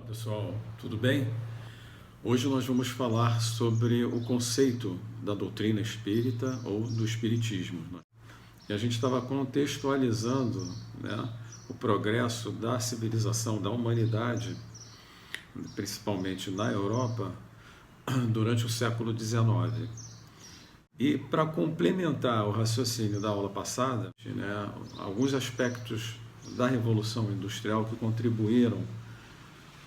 Pessoal, tudo bem? Hoje nós vamos falar sobre o conceito da doutrina espírita ou do espiritismo. E a gente estava contextualizando, né, o progresso da civilização, da humanidade, principalmente na Europa, durante o século XIX. E para complementar o raciocínio da aula passada, né, alguns aspectos da Revolução Industrial que contribuíram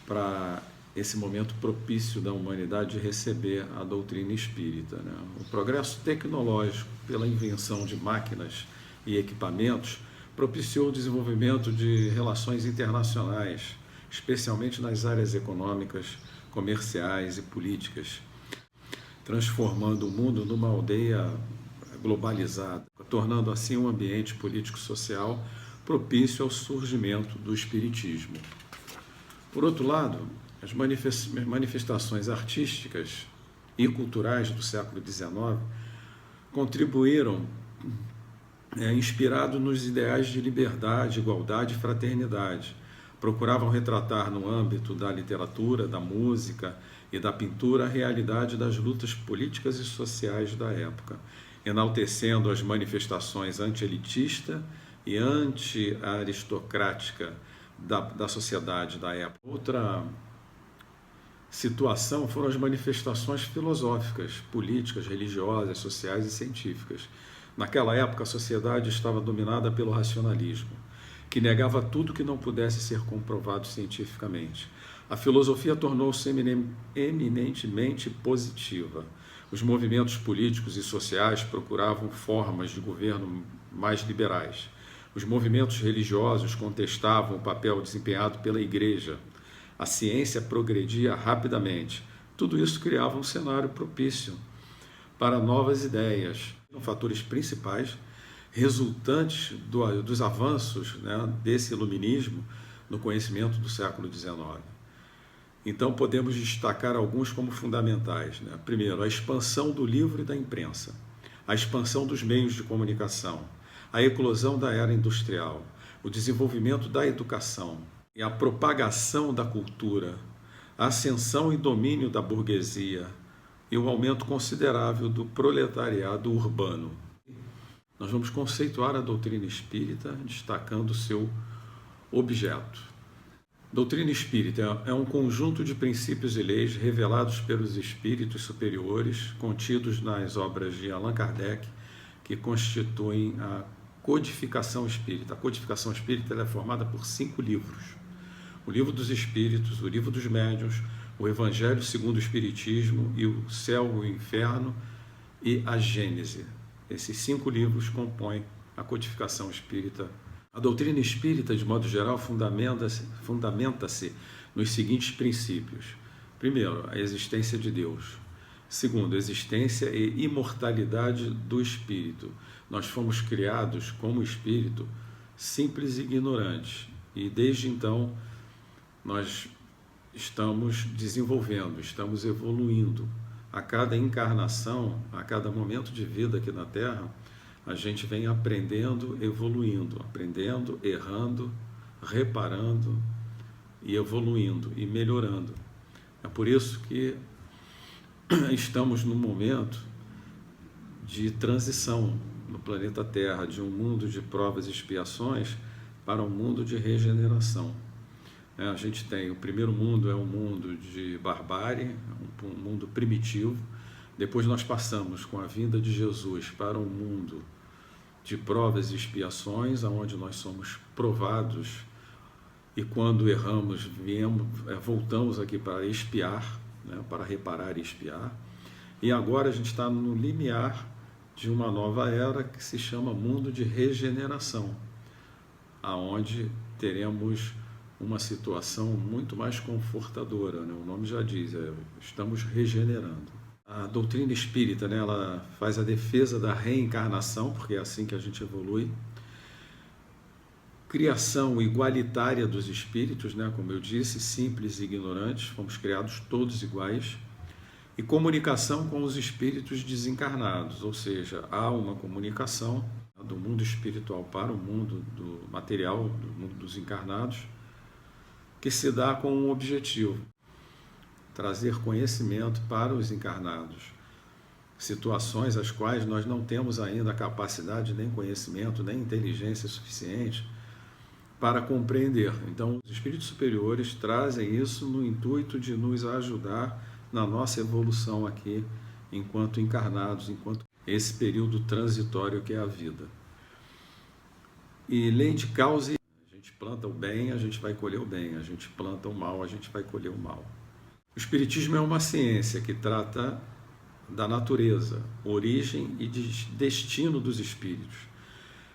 para esse momento propício da humanidade de receber a doutrina espírita, né? O progresso tecnológico, pela invenção de máquinas e equipamentos, propiciou o desenvolvimento de relações internacionais, especialmente nas áreas econômicas, comerciais e políticas, transformando o mundo numa aldeia globalizada, tornando assim um ambiente político-social propício ao surgimento do espiritismo. Por outro lado, as manifestações artísticas e culturais do século XIX contribuíram, inspirados nos ideais de liberdade, igualdade e fraternidade. Procuravam retratar no âmbito da literatura, da música e da pintura a realidade das lutas políticas e sociais da época, enaltecendo as manifestações anti-elitista e anti-aristocrática da sociedade da época. Outra situação foram as manifestações filosóficas, políticas, religiosas, sociais e científicas. Naquela época, a sociedade estava dominada pelo racionalismo, que negava tudo que não pudesse ser comprovado cientificamente. A filosofia tornou-se eminentemente positiva. Os movimentos políticos e sociais procuravam formas de governo mais liberais. Os movimentos religiosos contestavam o papel desempenhado pela Igreja. A ciência progredia rapidamente. Tudo isso criava um cenário propício para novas ideias. São fatores principais resultantes dos avanços, né, desse iluminismo no conhecimento do século XIX. Então podemos destacar alguns como fundamentais, né? Primeiro, a expansão do livro e da imprensa, a expansão dos meios de comunicação, a eclosão da era industrial, o desenvolvimento da educação e a propagação da cultura, a ascensão e domínio da burguesia e o aumento considerável do proletariado urbano. Nós vamos conceituar a doutrina espírita destacando o seu objeto. Doutrina espírita é um conjunto de princípios e leis revelados pelos espíritos superiores, contidos nas obras de Allan Kardec, que constituem a codificação espírita. A codificação espírita é formada por 5 livros. O Livro dos Espíritos, o Livro dos Médiuns, o Evangelho segundo o Espiritismo e o Céu e o Inferno e a Gênese. Esses 5 livros compõem a codificação espírita. A doutrina espírita, de modo geral, fundamenta-se nos seguintes princípios. Primeiro, a existência de Deus. Segundo, a existência e imortalidade do espírito. Nós fomos criados como espírito simples e ignorantes. E desde então nós estamos desenvolvendo, estamos evoluindo. A cada encarnação, a cada momento de vida aqui na Terra, a gente vem aprendendo, evoluindo, aprendendo, errando, reparando e evoluindo e melhorando. É por isso que estamos num momento de transição no planeta Terra, de um mundo de provas e expiações para um mundo de regeneração. A gente tem, o primeiro mundo é um mundo de barbárie, um mundo primitivo. Depois nós passamos com a vinda de Jesus para um mundo de provas e expiações, onde nós somos provados e quando erramos, voltamos aqui para expiar, né, para reparar e expiar. E agora a gente está no limiar de uma nova era que se chama mundo de regeneração, aonde teremos uma situação muito mais confortadora, né? O nome já diz, estamos regenerando. A doutrina espírita, né, ela faz a defesa da reencarnação, porque é assim que a gente evolui. Criação igualitária dos espíritos, né, como eu disse, simples e ignorantes, fomos criados todos iguais. E comunicação com os espíritos desencarnados, ou seja, há uma comunicação do mundo espiritual para o mundo do material, do mundo dos encarnados, que se dá com um objetivo: trazer conhecimento para os encarnados. Situações às quais nós não temos ainda capacidade, nem conhecimento, nem inteligência suficiente para compreender. Então, os espíritos superiores trazem isso no intuito de nos ajudar na nossa evolução aqui, enquanto encarnados, enquanto esse período transitório que é a vida. E lei de causa, a gente planta o bem, a gente vai colher o bem, a gente planta o mal, a gente vai colher o mal. O Espiritismo é uma ciência que trata da natureza, origem e destino dos espíritos,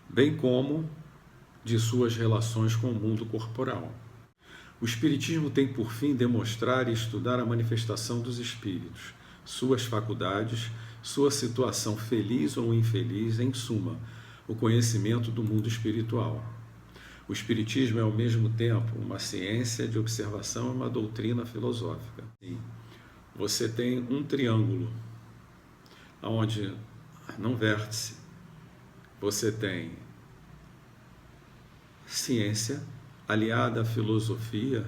bem como de suas relações com o mundo corporal. O Espiritismo tem por fim demonstrar e estudar a manifestação dos espíritos, suas faculdades, sua situação feliz ou infeliz, em suma, o conhecimento do mundo espiritual. O Espiritismo é ao mesmo tempo uma ciência de observação e uma doutrina filosófica. Sim. Você tem um triângulo, onde no vértice você tem ciência aliada à filosofia,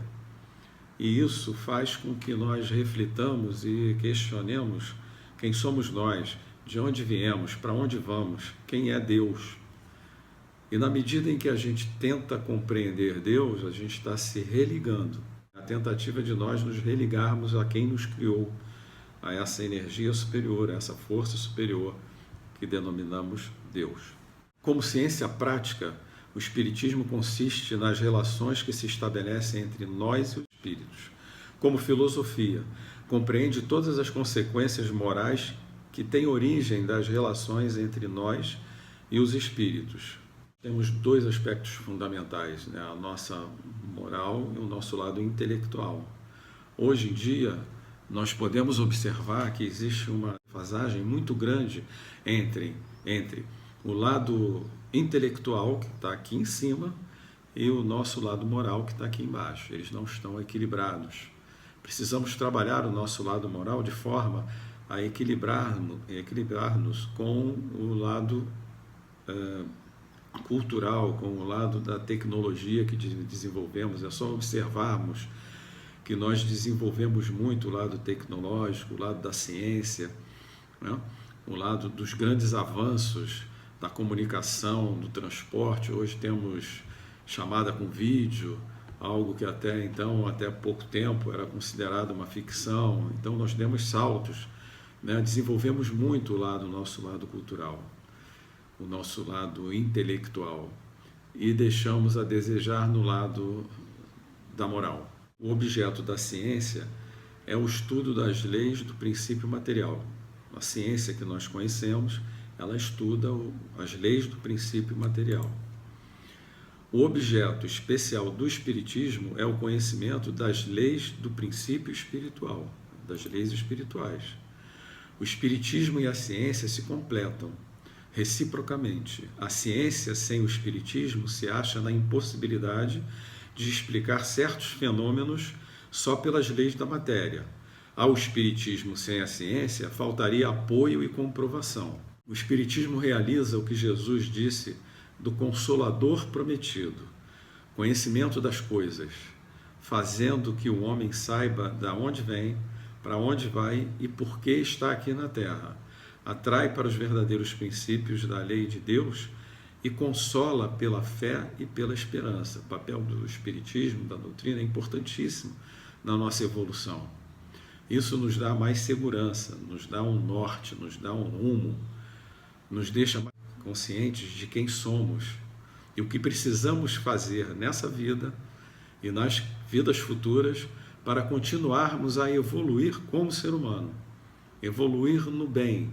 e isso faz com que nós reflitamos e questionemos quem somos nós, de onde viemos, para onde vamos, quem é Deus. E na medida em que a gente tenta compreender Deus, a gente está se religando. A tentativa de nós nos religarmos a quem nos criou, a essa energia superior, a essa força superior que denominamos Deus. Como ciência prática, o Espiritismo consiste nas relações que se estabelecem entre nós e os espíritos. Como filosofia, compreende todas as consequências morais que têm origem das relações entre nós e os espíritos. Temos dois aspectos fundamentais, né? A nossa moral e o nosso lado intelectual. Hoje em dia, nós podemos observar que existe uma defasagem muito grande entre o lado intelectual, que está aqui em cima, e o nosso lado moral, que está aqui embaixo. Eles não estão equilibrados. Precisamos trabalhar o nosso lado moral de forma a equilibrar-nos com o lado cultural, com o lado da tecnologia que desenvolvemos. É só observarmos que nós desenvolvemos muito o lado tecnológico, o lado da ciência, né? O lado dos grandes avanços da comunicação, do transporte. Hoje temos chamada com vídeo, algo que até pouco tempo era considerado uma ficção. Então nós demos saltos, né? Desenvolvemos muito o nosso lado cultural, o nosso lado intelectual, e deixamos a desejar no lado da moral. O objeto da ciência é o estudo das leis do princípio material. A ciência que nós conhecemos, ela estuda as leis do princípio material. O objeto especial do Espiritismo é o conhecimento das leis do princípio espiritual, das leis espirituais. O Espiritismo e a ciência se completam reciprocamente. A ciência sem o Espiritismo se acha na impossibilidade de explicar certos fenômenos só pelas leis da matéria. Ao Espiritismo sem a ciência, faltaria apoio e comprovação. O Espiritismo realiza o que Jesus disse do Consolador prometido, conhecimento das coisas, fazendo que o homem saiba de onde vem, para onde vai e por que está aqui na Terra. Atrai para os verdadeiros princípios da lei de Deus e consola pela fé e pela esperança. O papel do Espiritismo, da doutrina, é importantíssimo na nossa evolução. Isso nos dá mais segurança, nos dá um norte, nos dá um rumo, nos deixa mais conscientes de quem somos e o que precisamos fazer nessa vida e nas vidas futuras para continuarmos a evoluir como ser humano, evoluir no bem,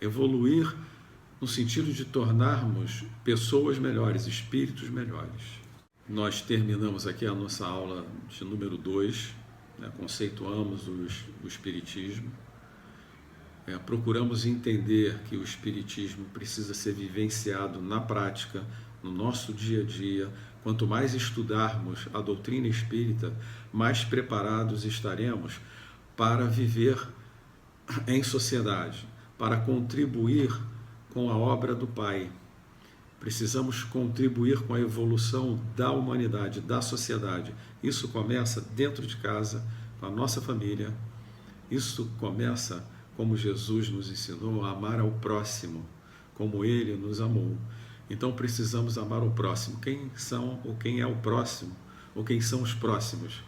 evoluir no sentido de tornarmos pessoas melhores, espíritos melhores. Nós terminamos aqui a nossa aula de número 2, né? Conceituamos o Espiritismo, procuramos entender que o Espiritismo precisa ser vivenciado na prática, no nosso dia a dia. Quanto mais estudarmos a doutrina espírita, mais preparados estaremos para viver em sociedade, para contribuir com a obra do Pai, Precisamos contribuir com a evolução da humanidade, da sociedade. Isso começa dentro de casa, com a nossa família. Isso começa, como Jesus nos ensinou, a amar ao próximo, como Ele nos amou. Então precisamos amar o próximo. Quem são ou quem é o próximo? Ou quem são os próximos?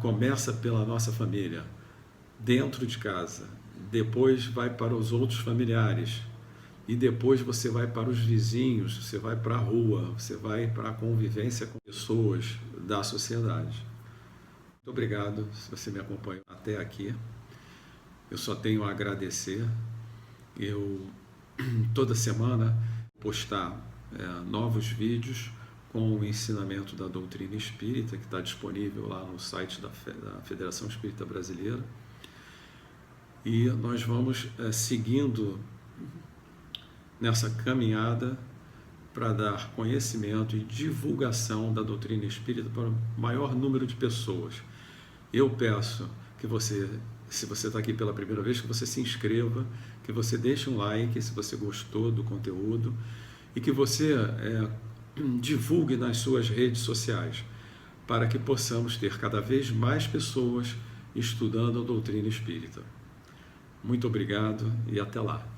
Começa pela nossa família, dentro de casa. Depois vai para os outros familiares. E depois você vai para os vizinhos, você vai para a rua, você vai para a convivência com pessoas da sociedade. Muito obrigado se você me acompanhou até aqui. Eu só tenho a agradecer. Eu toda semana postar novos vídeos com o ensinamento da doutrina espírita, que está disponível lá no site da Federação Espírita Brasileira. E nós vamos seguindo nessa caminhada para dar conhecimento e divulgação da doutrina espírita para o maior número de pessoas. Eu peço que você, se você está aqui pela primeira vez, que você se inscreva, que você deixe um like se você gostou do conteúdo e que você divulgue nas suas redes sociais, para que possamos ter cada vez mais pessoas estudando a doutrina espírita. Muito obrigado e até lá.